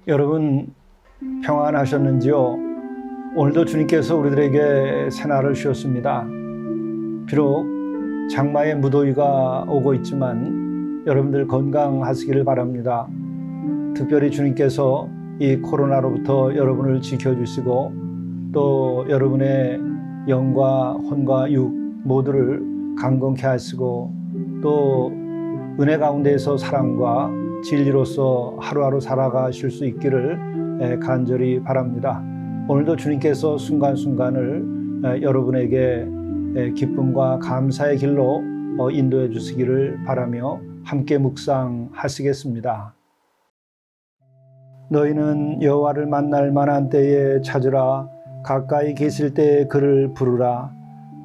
여러분 평안하셨는지요? 오늘도 주님께서 우리들에게 새날을 주셨습니다. 비록 장마의 무더위가 오고 있지만 여러분들 건강하시기를 바랍니다. 특별히 주님께서 이 코로나로부터 여러분을 지켜주시고 또 여러분의 영과 혼과 육 모두를 강건케 하시고 또 은혜 가운데에서 사랑과 진리로서 하루하루 살아가실 수 있기를 간절히 바랍니다. 오늘도 주님께서 순간순간을 여러분에게 기쁨과 감사의 길로 인도해 주시기를 바라며 함께 묵상하시겠습니다. 너희는 여호와를 만날 만한 때에 찾으라. 가까이 계실 때에 그를 부르라.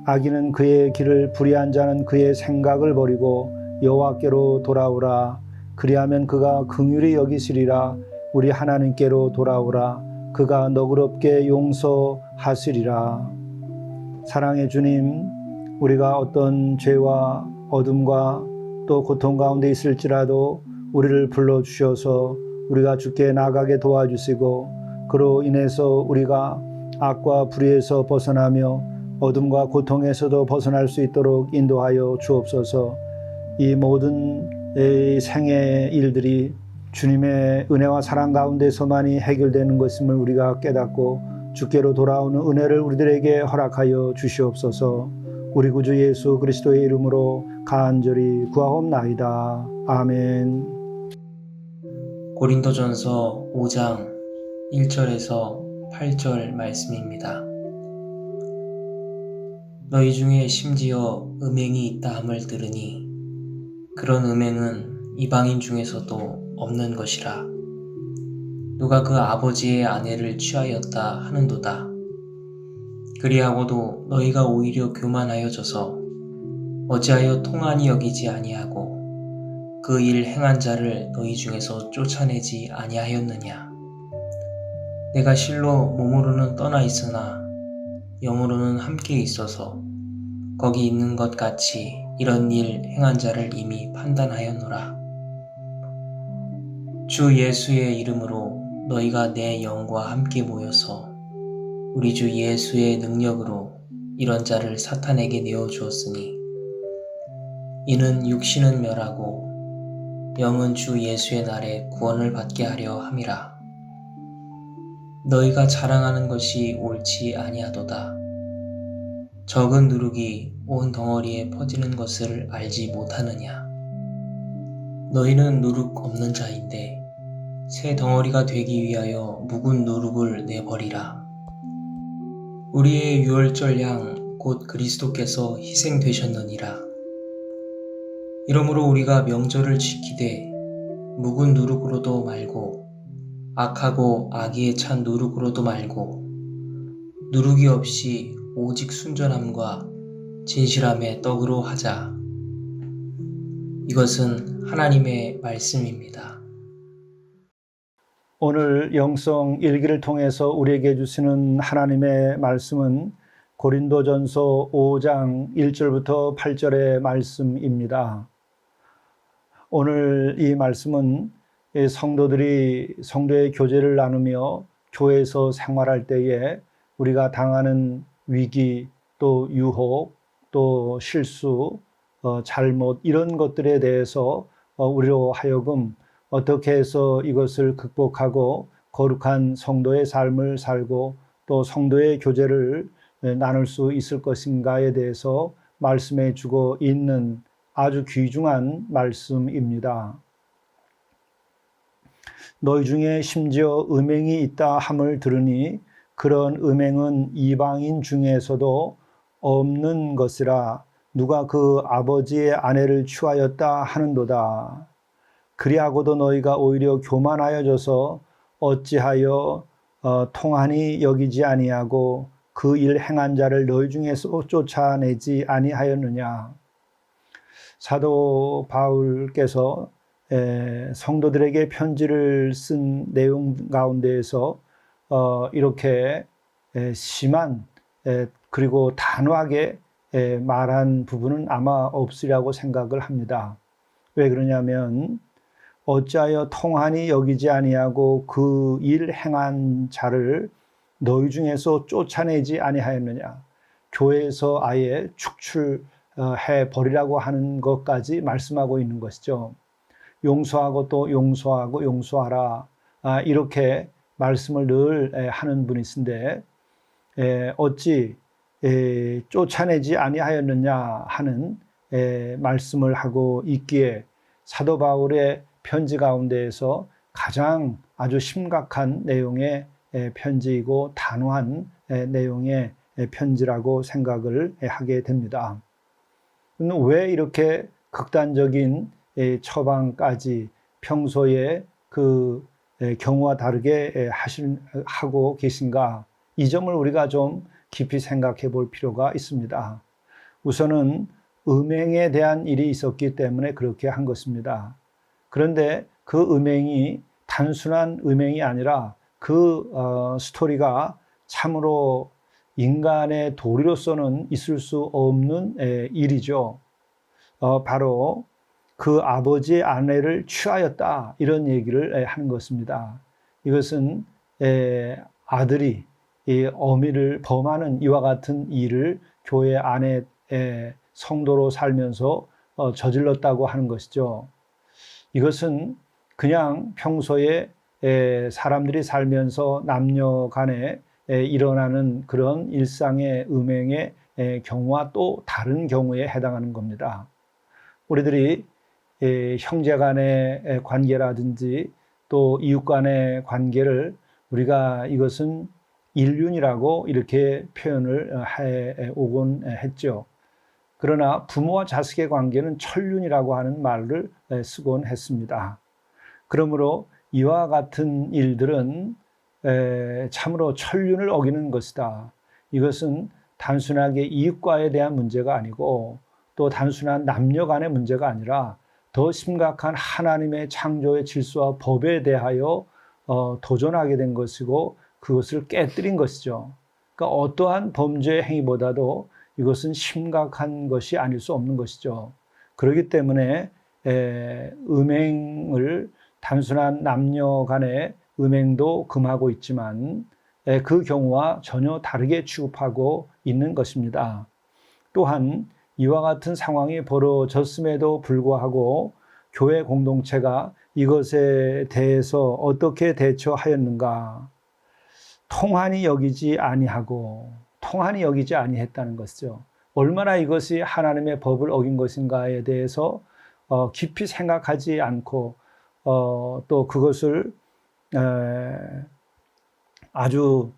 악인은 그의 길을 불의한 자는 그의 생각을 버리고 여호와께로 돌아오라. 그리하면 그가 긍휼히 여기시리라. 우리 하나님께로 돌아오라. 그가 너그럽게 용서하시리라. 사랑의 주님, 우리가 어떤 죄와 어둠과 또 고통 가운데 있을지라도 우리를 불러주셔서 우리가 주께 나가게 도와주시고 그로 인해서 우리가 악과 불의에서 벗어나며 어둠과 고통에서도 벗어날 수 있도록 인도하여 주옵소서. 이 모든 생애의 일들이 주님의 은혜와 사랑 가운데서만이 해결되는 것임을 우리가 깨닫고 주께로 돌아오는 은혜를 우리들에게 허락하여 주시옵소서. 우리 구주 예수 그리스도의 이름으로 간절히 구하옵나이다. 아멘. 고린도전서 5장 1절에서 8절 말씀입니다. 너희 중에 심지어 음행이 있다 함을 들으니 그런 음행은 이방인 중에서도 없는 것이라. 누가 그 아버지의 아내를 취하였다 하는도다. 그리하고도 너희가 오히려 교만하여져서 어찌하여 통한이 여기지 아니하고 그 일 행한 자를 너희 중에서 쫓아내지 아니하였느냐. 내가 실로 몸으로는 떠나 있으나 영으로는 함께 있어서 거기 있는 것 같이 이런 일 행한 자를 이미 판단하였노라. 주 예수의 이름으로 너희가 내 영과 함께 모여서 우리 주 예수의 능력으로 이런 자를 사탄에게 내어주었으니 이는 육신은 멸하고 영은 주 예수의 날에 구원을 받게 하려 함이라. 너희가 자랑하는 것이 옳지 아니하도다. 적은 누룩이 온 덩어리에 퍼지는 것을 알지 못하느냐. 너희는 누룩 없는 자인데 새 덩어리가 되기 위하여 묵은 누룩을 내버리라. 우리의 유월절 양 곧 그리스도께서 희생되셨느니라. 이러므로 우리가 명절을 지키되 묵은 누룩으로도 말고 악하고 악의에 찬 누룩으로도 말고 누룩이 없이 오직 순전함과 진실함의 떡으로 하자. 이것은 하나님의 말씀입니다. 오늘 영성 일기를 통해서 우리에게 주시는 하나님의 말씀은 고린도전서 5장 1절부터 8절의 말씀입니다. 오늘 이 말씀은 성도들이 성도의 교제를 나누며 교회에서 생활할 때에 우리가 당하는 위기, 또 유혹, 또 실수, 잘못 이런 것들에 대해서 우리로 하여금 어떻게 해서 이것을 극복하고 거룩한 성도의 삶을 살고 또 성도의 교제를 나눌 수 있을 것인가에 대해서 말씀해 주고 있는 아주 귀중한 말씀입니다. 너희 중에 심지어 음행이 있다 함을 들으니 그런 음행은 이방인 중에서도 없는 것이라. 누가 그 아버지의 아내를 취하였다 하는도다. 그리하고도 너희가 오히려 교만하여져서 어찌하여 통한이 여기지 아니하고 그 일 행한 자를 너희 중에서 쫓아내지 아니하였느냐. 사도 바울께서 성도들에게 편지를 쓴 내용 가운데에서 이렇게 심한 그리고 단호하게 말한 부분은 아마 없으리라고 생각을 합니다. 왜 그러냐면 어찌하여 통한이 여기지 아니하고 그 일 행한 자를 너희 중에서 쫓아내지 아니하였느냐. 교회에서 아예 축출해 버리라고 하는 것까지 말씀하고 있는 것이죠. 용서하고 또 용서하고 용서하라. 이렇게 말씀을 늘 하는 분이신데 어찌 쫓아내지 아니하였느냐 하는 말씀을 하고 있기에 사도 바울의 편지 가운데에서 가장 아주 심각한 내용의 편지이고 단호한 내용의 편지라고 생각을 하게 됩니다. 왜 이렇게 극단적인 처방까지 평소에 그 경우와 다르게 하고 계신가? 이 점을 우리가 좀 깊이 생각해 볼 필요가 있습니다. 우선은 음행에 대한 일이 있었기 때문에 그렇게 한 것입니다. 그런데 그 음행이 단순한 음행이 아니라 그 스토리가 참으로 인간의 도리로서는 있을 수 없는 일이죠. 바로 그 아버지의 아내를 취하였다 이런 얘기를 하는 것입니다. 이것은 아들이 어미를 범하는 이와 같은 일을 교회 안에 성도로 살면서 저질렀다고 하는 것이죠. 이것은 그냥 평소에 사람들이 살면서 남녀 간에 일어나는 그런 일상의 음행의 경우와 또 다른 경우에 해당하는 겁니다. 우리들이 형제 간의 관계라든지 또 이웃 간의 관계를 우리가 이것은 일륜이라고 이렇게 표현을 해 오곤 했죠. 그러나 부모와 자식의 관계는 천륜이라고 하는 말을 쓰곤 했습니다. 그러므로 이와 같은 일들은 참으로 천륜을 어기는 것이다. 이것은 단순하게 이익과에 대한 문제가 아니고 또 단순한 남녀 간의 문제가 아니라 더 심각한 하나님의 창조의 질서와 법에 대하여 도전하게 된 것이고 그것을 깨뜨린 것이죠. 그러니까 어떠한 범죄 행위보다도 이것은 심각한 것이 아닐 수 없는 것이죠. 그렇기 때문에 음행을 단순한 남녀 간의 음행도 금하고 있지만 그 경우와 전혀 다르게 취급하고 있는 것입니다. 또한 이와 같은 상황이 벌어졌음에도 불구하고 교회 공동체가 이것에 대해서 어떻게 대처하였는가? 통한이 여기지 아니했다는 것이죠. 얼마나 이것이 하나님의 법을 어긴 것인가에 대해서 깊이 생각하지 않고 또 그것을 아주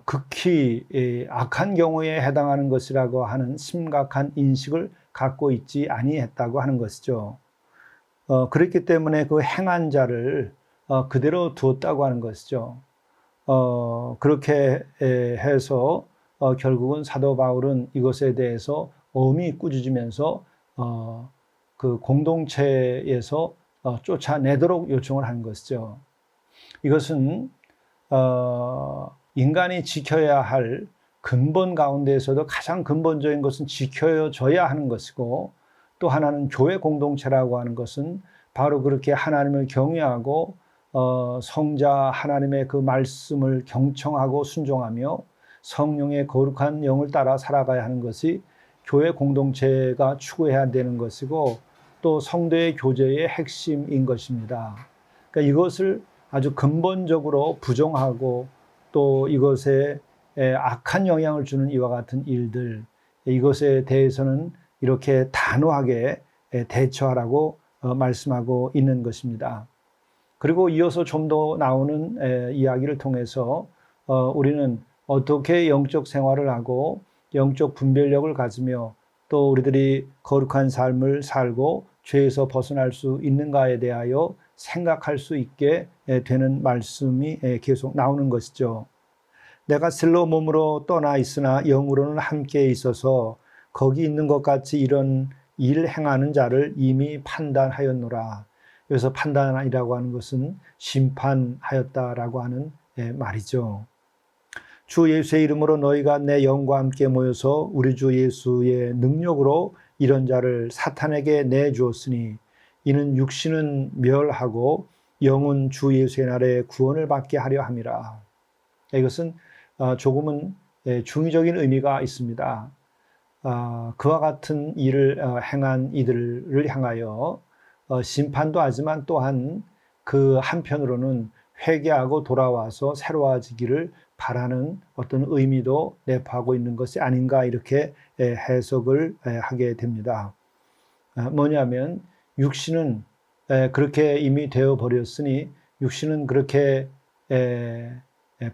극히 악한 경우에 해당하는 것이라고 하는 심각한 인식을 갖고 있지 아니했다고 하는 것이죠. 그렇기 때문에 그 행한 자를 그대로 두었다고 하는 것이죠. 그렇게 해서 결국은 사도 바울은 이것에 대해서 엄히 꾸짖으면서 그 공동체에서 쫓아내도록 요청을 한 것이죠. 이것은 인간이 지켜야 할 근본 가운데에서도 가장 근본적인 것은 지켜져야 하는 것이고 또 하나는 교회 공동체라고 하는 것은 바로 그렇게 하나님을 경외하고 성자 하나님의 그 말씀을 경청하고 순종하며 성령의 거룩한 영을 따라 살아가야 하는 것이 교회 공동체가 추구해야 되는 것이고 또 성도의 교제의 핵심인 것입니다. 그러니까 이것을 아주 근본적으로 부정하고 또 이것에 악한 영향을 주는 이와 같은 일들, 이것에 대해서는 이렇게 단호하게 대처하라고 말씀하고 있는 것입니다. 그리고 이어서 좀 더 나오는 이야기를 통해서 우리는 어떻게 영적 생활을 하고 영적 분별력을 가지며 또 우리들이 거룩한 삶을 살고 죄에서 벗어날 수 있는가에 대하여 생각할 수 있게 되는 말씀이 계속 나오는 것이죠. 내가 실로 몸으로 떠나 있으나 영으로는 함께 있어서 거기 있는 것 같이 이런 일 행하는 자를 이미 판단하였노라. 여기서 판단이라고 하는 것은 심판하였다라고 하는 말이죠. 주 예수의 이름으로 너희가 내 영과 함께 모여서 우리 주 예수의 능력으로 이런 자를 사탄에게 내주었으니 이는 육신은 멸하고 영은 주 예수의 날에 구원을 받게 하려 함이라. 이것은 조금은 중의적인 의미가 있습니다. 그와 같은 일을 행한 이들을 향하여 심판도 하지만 또한 그 한편으로는 회개하고 돌아와서 새로워지기를 바라는 어떤 의미도 내포하고 있는 것이 아닌가 이렇게 해석을 하게 됩니다. 뭐냐면 육신은 그렇게 이미 되어버렸으니 육신은 그렇게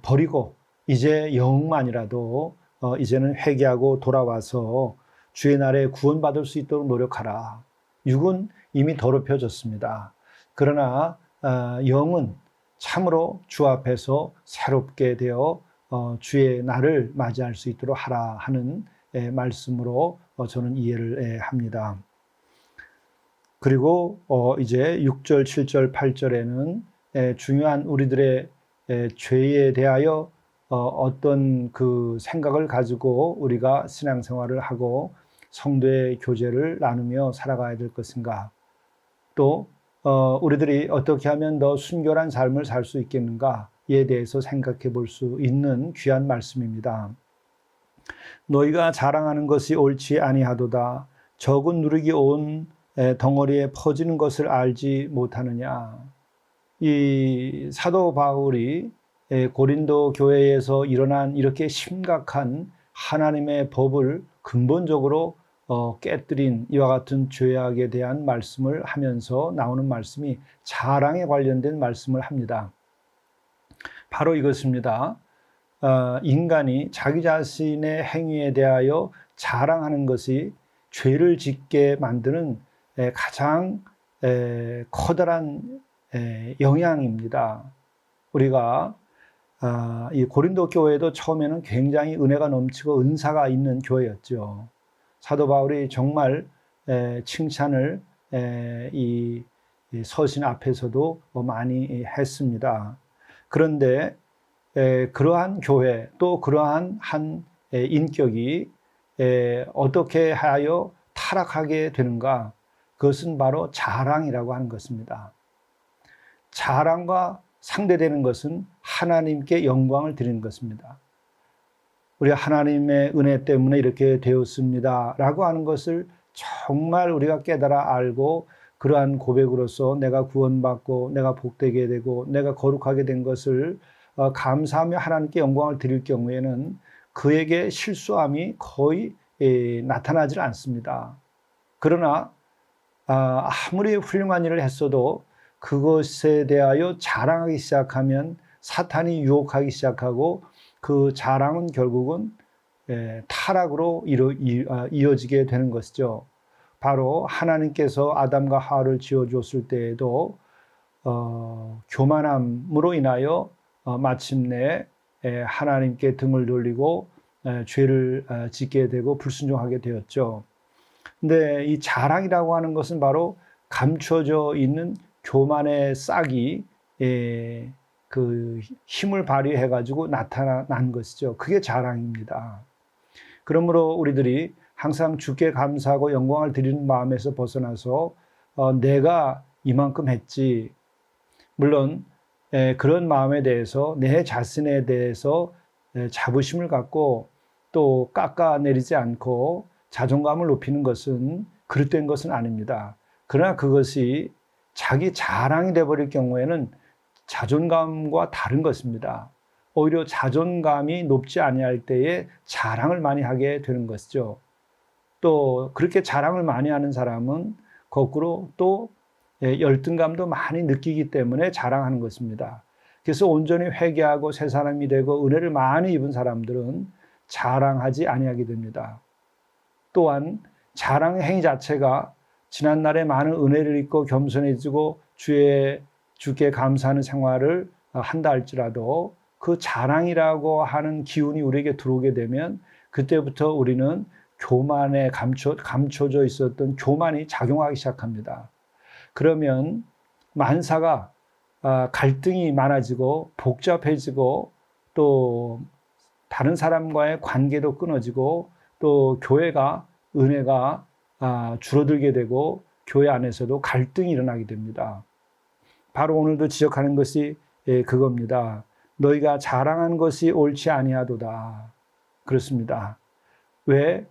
버리고 이제 영만이라도 이제는 회개하고 돌아와서 주의 날에 구원받을 수 있도록 노력하라. 육은 이미 더럽혀졌습니다. 그러나 영은 참으로 주 앞에서 새롭게 되어 주의 날을 맞이할 수 있도록 하라 하는 말씀으로 저는 이해를 합니다. 그리고 이제 6절, 7절, 8절에는 중요한 우리들의 죄에 대하여 어떤 그 생각을 가지고 우리가 신앙생활을 하고 성도의 교제를 나누며 살아가야 될 것인가, 또 우리들이 어떻게 하면 더 순결한 삶을 살 수 있겠는가에 대해서 생각해 볼 수 있는 귀한 말씀입니다. 너희가 자랑하는 것이 옳지 아니하도다. 적은 누룩이 온 덩어리에 퍼지는 것을 알지 못하느냐. 이 사도 바울이 고린도 교회에서 일어난 이렇게 심각한 하나님의 법을 근본적으로 깨뜨린 이와 같은 죄악에 대한 말씀을 하면서 나오는 말씀이 자랑에 관련된 말씀을 합니다. 바로 이것입니다. 인간이 자기 자신의 행위에 대하여 자랑하는 것이 죄를 짓게 만드는 가장 커다란 영향입니다. 우리가 이 고린도 교회도 처음에는 굉장히 은혜가 넘치고 은사가 있는 교회였죠. 사도 바울이 정말 칭찬을 이 서신 앞에서도 많이 했습니다. 그런데 그러한 교회 또 그러한 한 인격이 어떻게 하여 타락하게 되는가? 그것은 바로 자랑이라고 하는 것입니다. 자랑과 상대되는 것은 하나님께 영광을 드리는 것입니다. 우리가 하나님의 은혜 때문에 이렇게 되었습니다 라고 하는 것을 정말 우리가 깨달아 알고 그러한 고백으로서 내가 구원받고 내가 복되게 되고 내가 거룩하게 된 것을 감사하며 하나님께 영광을 드릴 경우에는 그에게 실수함이 거의 나타나질 않습니다. 그러나 아무리 훌륭한 일을 했어도 그것에 대하여 자랑하기 시작하면 사탄이 유혹하기 시작하고 그 자랑은 결국은 타락으로 이어지게 되는 것이죠. 바로 하나님께서 아담과 하와를 지어주었을 때에도 교만함으로 인하여 마침내 하나님께 등을 돌리고 죄를 짓게 되고 불순종하게 되었죠. 근데 이 자랑이라고 하는 것은 바로 감춰져 있는 교만의 싹이 그 힘을 발휘해 가지고 나타난 것이죠. 그게 자랑입니다. 그러므로 우리들이 항상 주께 감사하고 영광을 드리는 마음에서 벗어나서 내가 이만큼 했지, 물론 그런 마음에 대해서 내 자신에 대해서 자부심을 갖고 또 깎아내리지 않고 자존감을 높이는 것은 그릇된 것은 아닙니다. 그러나 그것이 자기 자랑이 되어버릴 경우에는 자존감과 다른 것입니다. 오히려 자존감이 높지 아니할 때에 자랑을 많이 하게 되는 것이죠. 또 그렇게 자랑을 많이 하는 사람은 거꾸로 또 열등감도 많이 느끼기 때문에 자랑하는 것입니다. 그래서 온전히 회개하고 새 사람이 되고 은혜를 많이 입은 사람들은 자랑하지 아니하게 됩니다. 또한 자랑의 행위 자체가 지난날에 많은 은혜를 입고 겸손해지고 주께 감사하는 생활을 한다 할지라도 그 자랑이라고 하는 기운이 우리에게 들어오게 되면 그때부터 우리는 교만에 감춰져 있었던 교만이 작용하기 시작합니다. 그러면 만사가 갈등이 많아지고 복잡해지고 또 다른 사람과의 관계도 끊어지고 또 교회가 은혜가 줄어들게 되고 교회 안에서도 갈등이 일어나게 됩니다. 바로 오늘도 지적하는 것이 그겁니다. 너희가 자랑한 것이 옳지 아니하도다. 그렇습니다. 왜?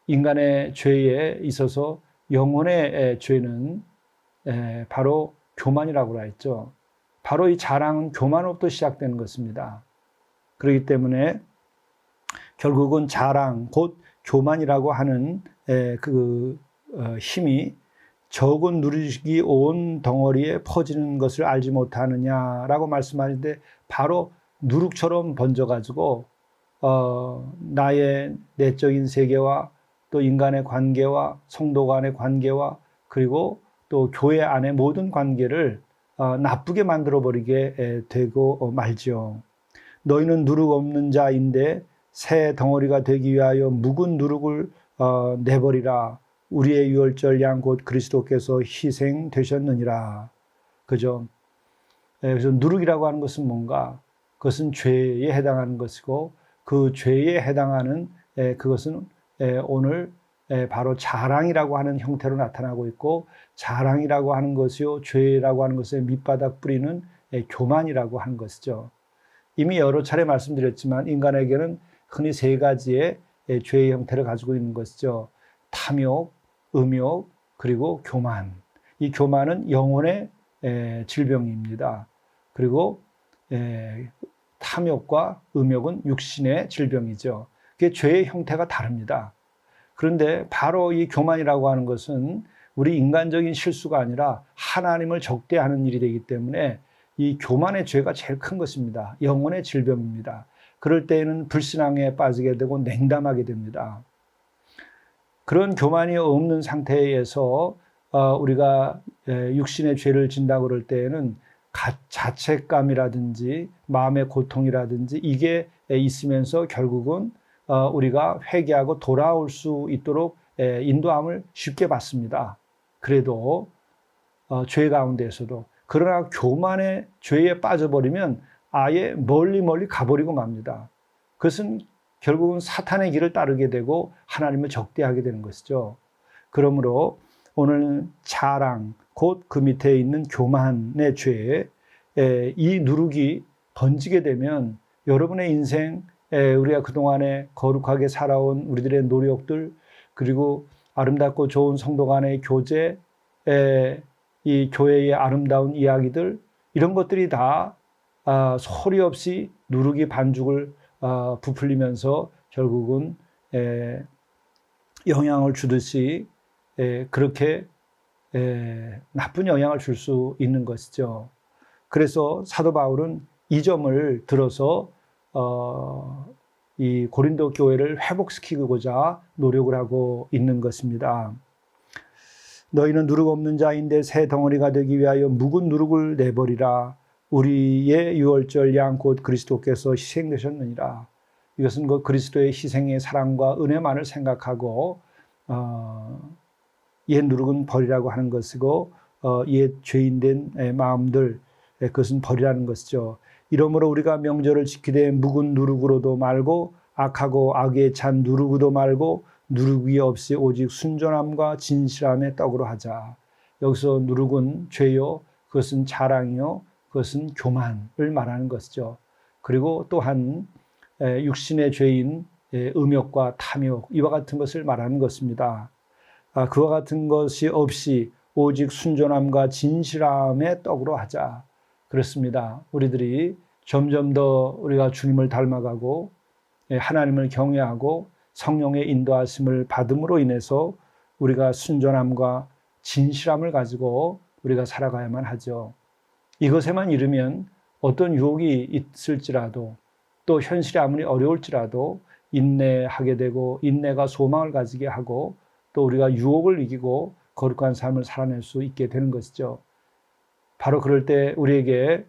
인간의 죄에 있어서 영혼의 죄는 바로 교만이라고 했죠. 바로 이 자랑은 교만으로부터 시작되는 것입니다. 그렇기 때문에 결국은 자랑, 곧 교만이라고 하는 힘이 적은 누룩이 온 덩어리에 퍼지는 것을 알지 못하느냐라고 말씀하는데 바로 누룩처럼 번져가지고 나의 내적인 세계와 또 인간의 관계와 성도 간의 관계와 그리고 또 교회 안의 모든 관계를 나쁘게 만들어버리게 되고 말지요. 너희는 누룩 없는 자인데 새 덩어리가 되기 위하여 묵은 누룩을 내버리라. 우리의 유월절 양 곧 그리스도께서 희생되셨느니라. 그죠? 그래서 누룩이라고 하는 것은 뭔가? 그것은 죄에 해당하는 것이고 그 죄에 해당하는 그것은 오늘 바로 자랑이라고 하는 형태로 나타나고 있고 자랑이라고 하는 것이요 죄라고 하는 것의 밑바닥 뿌리는 교만이라고 하는 것이죠. 이미 여러 차례 말씀드렸지만 인간에게는 흔히 세 가지의 죄의 형태를 가지고 있는 것이죠. 탐욕, 음욕, 그리고 교만. 이 교만은 영혼의 질병입니다. 그리고 탐욕과 음욕은 육신의 질병이죠. 그게 죄의 형태가 다릅니다. 그런데 바로 이 교만이라고 하는 것은 우리 인간적인 실수가 아니라 하나님을 적대하는 일이 되기 때문에 이 교만의 죄가 제일 큰 것입니다. 영혼의 질병입니다. 그럴 때에는 불신앙에 빠지게 되고 냉담하게 됩니다. 그런 교만이 없는 상태에서 우리가 육신의 죄를 진다고 그럴 때에는 자책감이라든지 마음의 고통이라든지 이게 있으면서 결국은 우리가 회개하고 돌아올 수 있도록 인도함을 쉽게 받습니다. 그래도 죄 가운데에서도 그러나 교만의 죄에 빠져버리면 아예 멀리 가버리고 맙니다. 그것은 결국은 사탄의 길을 따르게 되고 하나님을 적대하게 되는 것이죠. 그러므로 오늘 자랑, 곧 그 밑에 있는 교만의 죄, 이 누룩이 번지게 되면 여러분의 인생, 우리가 그동안에 거룩하게 살아온 우리들의 노력들, 그리고 아름답고 좋은 성도 간의 교제, 이 교회의 아름다운 이야기들, 이런 것들이 다 소리 없이 누룩이 반죽을 부풀리면서 결국은 영향을 주듯이 그렇게 나쁜 영향을 줄 수 있는 것이죠. 그래서 사도 바울은 이 점을 들어서 이 고린도 교회를 회복시키고자 노력을 하고 있는 것입니다. 너희는 누룩 없는 자인데 새 덩어리가 되기 위하여 묵은 누룩을 내버리라. 우리의 유월절 양 곧 그리스도께서 희생되셨느니라. 이것은 그 그리스도의 희생의 사랑과 은혜만을 생각하고 옛 누룩은 버리라고 하는 것이고 옛 죄인된 마음들 그것은 버리라는 것이죠. 이러므로 우리가 명절을 지키되 묵은 누룩으로도 말고 악하고 악에 찬 누룩으로도 말고 누룩이 없이 오직 순전함과 진실함의 떡으로 하자. 여기서 누룩은 죄요, 그것은 자랑이요, 그것은 교만을 말하는 것이죠. 그리고 또한 육신의 죄인 음욕과 탐욕 이와 같은 것을 말하는 것입니다. 그와 같은 것이 없이 오직 순전함과 진실함의 떡으로 하자. 그렇습니다. 우리들이 점점 더 우리가 주님을 닮아가고 하나님을 경외하고 성령의 인도하심을 받음으로 인해서 우리가 순전함과 진실함을 가지고 우리가 살아가야만 하죠. 이것에만 이르면 어떤 유혹이 있을지라도 또 현실이 아무리 어려울지라도 인내하게 되고 인내가 소망을 가지게 하고 또 우리가 유혹을 이기고 거룩한 삶을 살아낼 수 있게 되는 것이죠. 바로 그럴 때 우리에게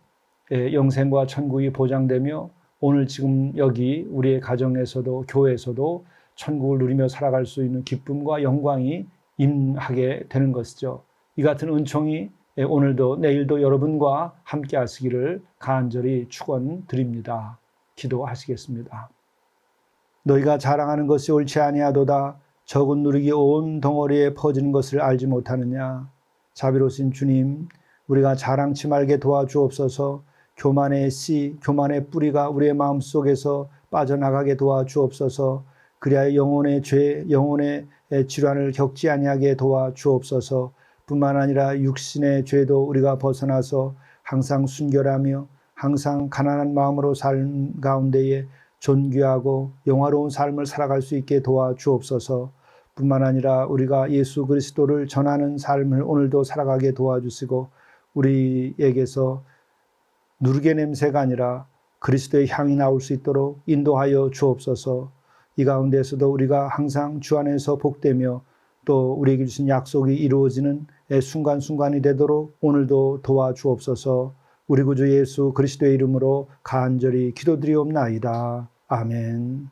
영생과 천국이 보장되며 오늘 지금 여기 우리의 가정에서도 교회에서도 천국을 누리며 살아갈 수 있는 기쁨과 영광이 임하게 되는 것이죠. 이 같은 은총이 오늘도 내일도 여러분과 함께 하시기를 간절히 축원드립니다. 기도하시겠습니다. 너희가 자랑하는 것이 옳지 아니하도다. 적은 누룩이 온 덩어리에 퍼지는 것을 알지 못하느냐. 자비로우신 주님, 우리가 자랑치 말게 도와주옵소서. 교만의 씨, 교만의 뿌리가 우리의 마음속에서 빠져나가게 도와주옵소서. 그리하여 영혼의 죄, 영혼의 질환을 겪지 아니하게 도와주옵소서. 뿐만 아니라 육신의 죄도 우리가 벗어나서 항상 순결하며 항상 가난한 마음으로 삶 가운데에 존귀하고 영화로운 삶을 살아갈 수 있게 도와주옵소서. 뿐만 아니라 우리가 예수 그리스도를 전하는 삶을 오늘도 살아가게 도와주시고 우리에게서 누룩의 냄새가 아니라 그리스도의 향이 나올 수 있도록 인도하여 주옵소서. 이 가운데서도 우리가 항상 주 안에서 복되며 또 우리에게 주신 약속이 이루어지는 순간순간이 되도록 오늘도 도와주옵소서. 우리 구주 예수 그리스도의 이름으로 간절히 기도드리옵나이다. 아멘.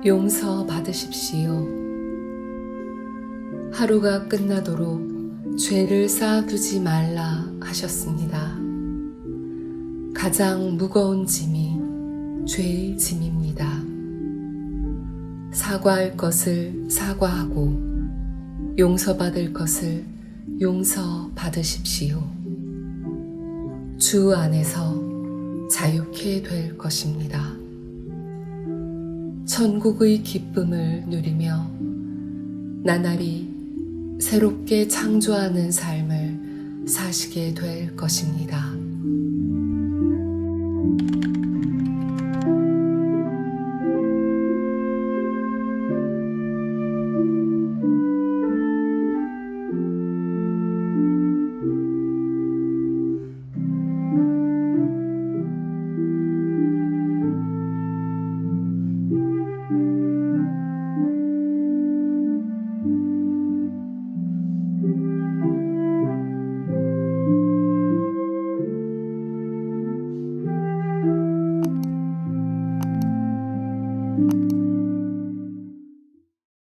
용서 받으십시오. 하루가 끝나도록 죄를 쌓아두지 말라 하셨습니다. 가장 무거운 짐이 죄의 짐입니다. 사과할 것을 사과하고 용서받을 것을 용서받으십시오. 주 안에서 자유케 될 것입니다. 천국의 기쁨을 누리며 나날이 새롭게 창조하는 삶을 사시게 될 것입니다.